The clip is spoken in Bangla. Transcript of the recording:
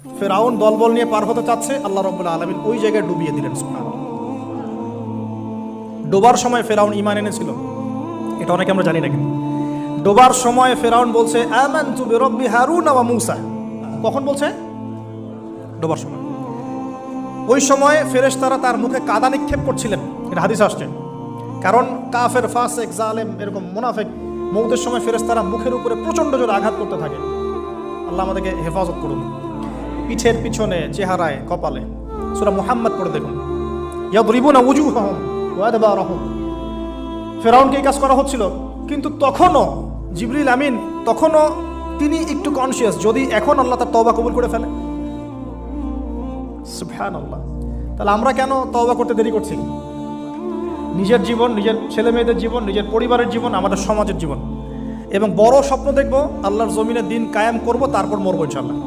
ফেরাউন দলবল নিয়ে পার হতে চাচ্ছে, আল্লাহ রাব্বুল আলামিন ওই জায়গায় ডুবিয়ে দিলেন। সুবহানাল্লাহ। ডোবার সময় ফেরাউন ঈমান এনেছিল, এটা অনেকে আমরা জানি না। কিন্তু ডোবার সময় ফেরাউন বলছে আমানতু বিরব্বি হারুন ওয়া মূসা। কখন বলছে? ডোবার সময়। ওই সময় ফেরেশতারা তার মুখে কাদা নিক্ষেপ করছিলেন, এটা হাদিস আসছে। কারণ কাফের, ফাসিক, জালেম, এরকম মুনাফিক মওতের সময় ফেরেশতারা মুখের উপরে প্রচণ্ড জোরে আঘাত করতে থাকে। আল্লাহ আমাদেরকে হেফাজত করুন। পিঠের পিছনে, চেহারায়, কপালে। সূরা মুহাম্মদ পড়ে দেখুন, ইয়াদরিবুনা উজুহাহুম ওয়া আদবারহুম। ফেরাউনকে এই কাজ করা হচ্ছিল, কিন্তু তখনও জিবরিল আমিন তখনও তিনি একটু কনসিয়াস, যদি এখন আল্লাহ তার তওবা কবুল করে ফেলে। সুবহানাল্লাহ। তাহলে আমরা কেন তওবা করতে দেরি করছি? নিজের জীবন, নিজের ছেলে মেয়েদের জীবন, নিজের পরিবারের জীবন, আমাদের সমাজের জীবন, এবং বড় স্বপ্ন দেখব, আল্লাহর জমিনে দিন কায়েম করব, তারপর মরবো ইনশাআল্লাহ।